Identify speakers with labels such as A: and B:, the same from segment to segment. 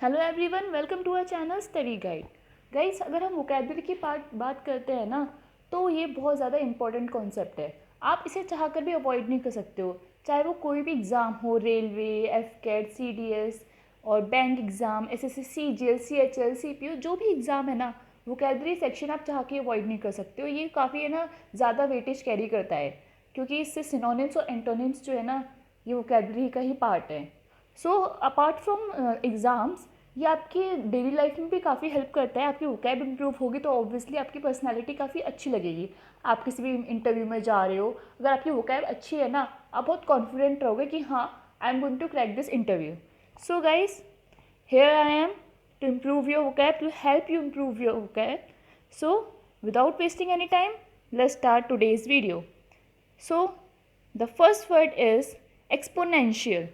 A: Hello everyone, welcome to our channel study guide. Guys, अगर हम vocabulary की बात करते हैं ना, तो ये बहुत ज़्यादा इंपॉर्टेंट कॉन्सेप्ट है। आप इसे चाह कर भी अवॉइड नहीं कर सकते हो, चाहे वो कोई भी एग्ज़ाम हो, railway, AFCAT, C D S और bank exam, S S C, C G L, C H L, C P U, जो भी एग्ज़ाम है ना, वोकैबुलरी सेक्शन आप चाह के अवॉइड नहीं कर सकते हो। ये काफ़ी है ना ज़्यादा वेटेज कैरी करता है, क्योंकि इससे सिनोनिम्स और एंटोनिम्स जो है ना, ये वोकैबुलरी का ही पार्ट है। सो अपार्ट फ्रॉम एग्ज़ाम्स, ये आपकी डेली लाइफ में भी काफ़ी हेल्प करता है। आपकी वोकैब इम्प्रूव होगी तो ऑब्वियसली आपकी पर्सनैलिटी काफ़ी अच्छी लगेगी। आप किसी भी इंटरव्यू में जा रहे हो, अगर आपकी वोकैब अच्छी है ना, आप बहुत कॉन्फिडेंट रहोगे कि हाँ, I am going to crack this interview. So guys, here I am to improve your vocab, to help you improve your vocab. So, without wasting any time, let's start today's video. So, the first word is exponential,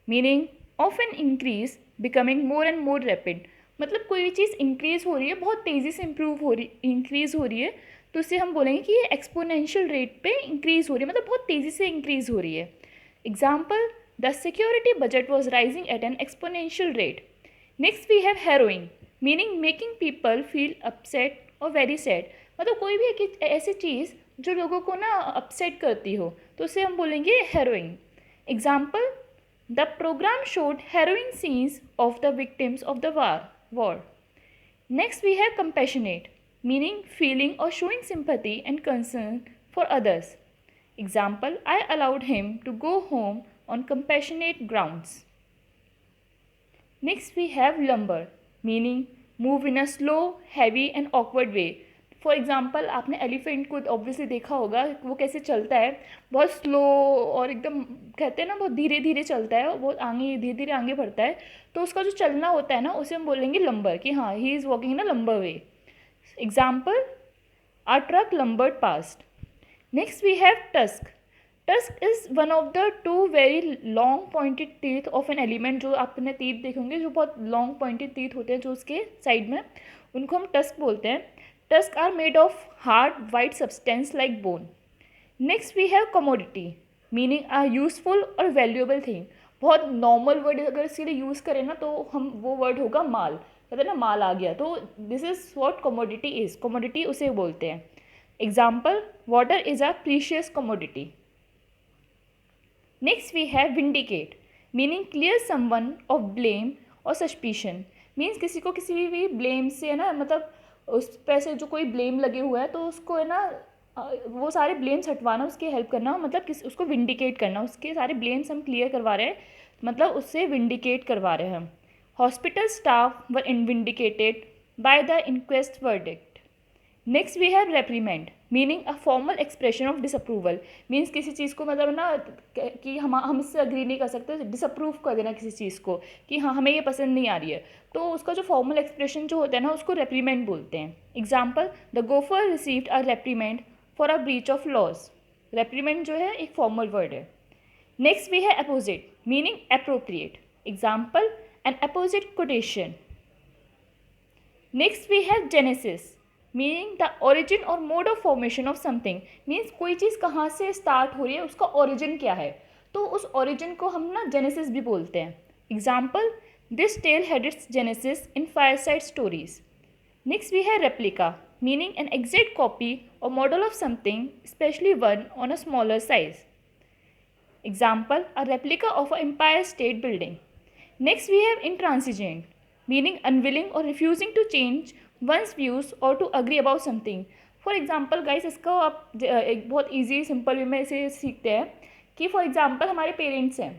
A: meaning often increase, becoming more and more rapid. मतलब कोई भी चीज़ increase हो रही है, बहुत तेज़ी से increase हो रही है, तो उससे हम बोलेंगे कि ये एक्सपोनेंशियल रेट पे इंक्रीज़ हो रही है, मतलब बहुत तेज़ी से इंक्रीज़ हो रही है। Example, the security budget was rising at an exponential rate. Next we have harrowing, meaning making people feel upset और वेरी सैड. मतलब कोई भी एक ऐसी चीज़ जो लोगों को ना अपसेट करती हो, तो उसे हम बोलेंगे harrowing. Example, the programme showed harrowing scenes of the victims of the war. Next we have compassionate, meaning feeling or showing sympathy and concern for others. Example, I allowed him to go home on compassionate grounds. Next we have lumber, meaning move in a slow, heavy and awkward way. For example, आपने elephant को obviously देखा होगा, वो कैसे चलता है, बहुत slow और एकदम कहते हैं ना बहुत धीरे धीरे चलता है, बहुत आगे धीरे धीरे आगे बढ़ता है, तो उसका जो चलना होता है ना, उसे हम बोलेंगे लंबर, कि हाँ, he is walking in a lumber way. Example, a truck lumbered past. Next we have tusk. Tusk is one of the two very long pointed teeth of an elephant. जो आपने टीथ देखे होंगे जो बहुत long pointed teeth होते हैं जो उसके साइड में, उनको हम टस्क बोलते हैं. Tusk are made of hard white substance like bone. Next we have commodity, meaning a useful और वैल्यूएबल थिंग. बहुत नॉर्मल वर्ड अगर इसके लिए यूज़ करें ना, तो हम वो वर्ड होगा माल. कहते हैं ना माल आ गया, तो this is what commodity is. Commodity उसे बोलते हैं. Example, water is a precious commodity. Next we have vindicate, meaning clear someone of blame और सस्पिशन. मीन्स किसी को किसी भी ब्लेम से है ना, मतलब उस पर से जो कोई ब्लेम लगे हुआ है तो उसको है ना वो सारे ब्लेम्स हटवाना, उसकी हेल्प करना, मतलब उसको विंडिकेट करना, उसके सारे ब्लेम्स हम क्लियर करवा रहे हैं, मतलब उससे विंडिकेट करवा रहे हैं हम. Hospital staff were vindicated by the inquest verdict. Next we have reprimand, meaning a formal expression of disapproval. Means किसी चीज़ को मतलब ना कि हम इससे अग्री नहीं कर सकते, डिसअप्रूव कर देना किसी चीज़ को कि हाँ, हमें ये पसंद नहीं आ रही है, तो उसका जो फॉर्मल एक्सप्रेशन जो होता है ना, उसको रेप्रीमेंड बोलते हैं. Example, the gopher received a reprimand for a breach of laws. Reprimand जो है एक फॉर्मल वर्ड है. Next we have apposite, meaning appropriate. Example, an apposite quotation. Next we have genesis, meaning the origin or mode of formation of something. Means कोई चीज़ कहाँ से start हो रही है, उसका ओरिजिन क्या है, तो उस ओरिजिन को हम ना जेनेसिस भी बोलते हैं. Example, this tale had its genesis in fireside stories. Next we have replica, meaning an exact copy or model of something, specially one on a smaller size. Example, a replica of an Empire State Building. Next we have intransigent, meaning unwilling or refusing to change one's views or to agree about something. For example guys, इसका आप एक बहुत easy simple way में इसे सीखते हैं कि for example हमारे पेरेंट्स हैं,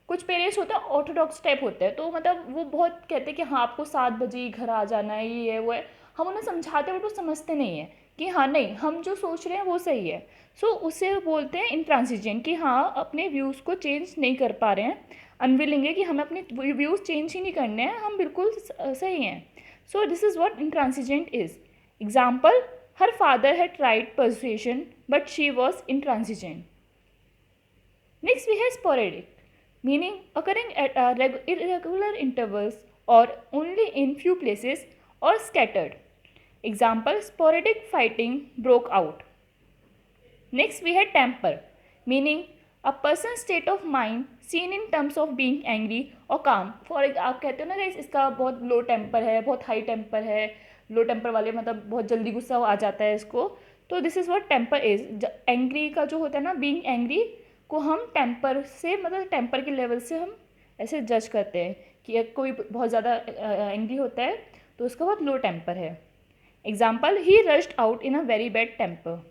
A: कुछ पेरेंट्स होते हैं ऑर्थोडॉक्स टाइप होते हैं, तो मतलब वो बहुत कहते हैं कि हाँ, आपको 7 बजे ही घर आ जाना है, ये है वो है. हम उन्हें समझाते हैं बट वो समझते नहीं है कि हाँ नहीं, हम जो सोच रहे हैं वो सही है. सो उसे बोलते हैं इंट्रांसिजेंट, कि हाँ, अपने व्यूज़ को चेंज नहीं कर पा रहे हैं, अनविलिंग है कि हमें अपने व्यूज़ चेंज ही नहीं करने हैं, हम बिल्कुल सही हैं. So this is what intransigent is. Example, her father had tried persuasion but she was intransigent. Next we have sporadic, meaning occurring at irregular intervals or only in few places or scattered. Example, sporadic fighting broke out. Next we had temper, meaning a person state of mind seen in terms of being angry और काम। For आप कहते हो ना guys इसका बहुत low temper है, बहुत हाई टेम्पर है, लो टेम्पर वाले मतलब बहुत जल्दी गुस्सा आ जाता है इसको, तो this is what temper is. Angry का जो होता है ना, बीइंग एंग्री को हम टेम्पर से मतलब टेम्पर के लेवल से हम ऐसे जज करते हैं कि कोई बहुत ज़्यादा एंग्री होता है तो उसका बहुत लो टेम्पर है। Example, he rushed out in a very bad temper.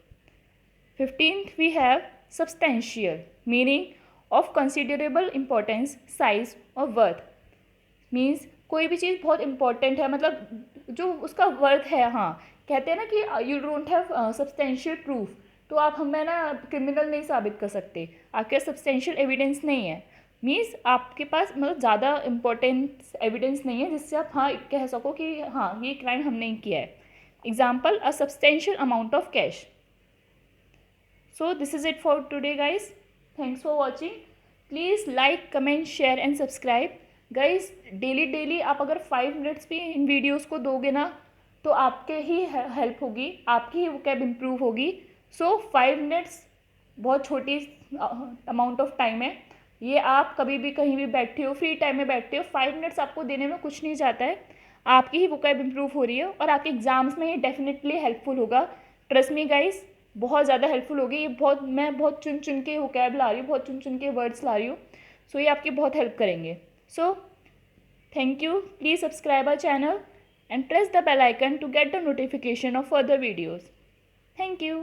A: 15th we have substantial, meaning of considerable importance, size और worth। मीन्स कोई भी चीज़ बहुत इंपॉर्टेंट है, मतलब जो उसका वर्थ है। हाँ, कहते हैं ना कि you don't have substantial proof, तो आप हमें ना क्रिमिनल नहीं साबित कर सकते, आपके सब्सटेंशियल एविडेंस नहीं है। मीन्स आपके पास मतलब ज़्यादा इम्पोर्टेंट एविडेंस नहीं है जिससे आप हाँ कह सको कि हाँ ये क्राइम हमने किया है। Example, a substantial amount of cash. So this is it for today guys. Thanks for watching. Please like, comment, share and subscribe. Guys, daily आप अगर 5 मिनट्स भी इन वीडियोस को दोगे ना तो आपके ही हेल्प होगी, आपकी ही वोकैब इम्प्रूव होगी। सो 5 मिनट्स बहुत छोटी अमाउंट ऑफ टाइम है, ये आप कभी भी कहीं भी बैठे हो, फ्री टाइम में बैठे हो, 5 मिनट्स आपको देने में कुछ नहीं जाता है, आपकी ही वोकैब इम्प्रूव हो रही है और आपके एग्जाम्स में ये डेफिनेटली हेल्पफुल होगा। ट्रस्ट मी गाइस, बहुत ज़्यादा हेल्पफुल होगी ये। मैं बहुत चुन चुन के वोकैब ला रही हूँ, बहुत चुन चुन के वर्ड्स ला रही हूँ, सो ये आपकी बहुत हेल्प करेंगे। So thank you, please subscribe our channel and press the bell icon to get the notification of further videos. Thank you.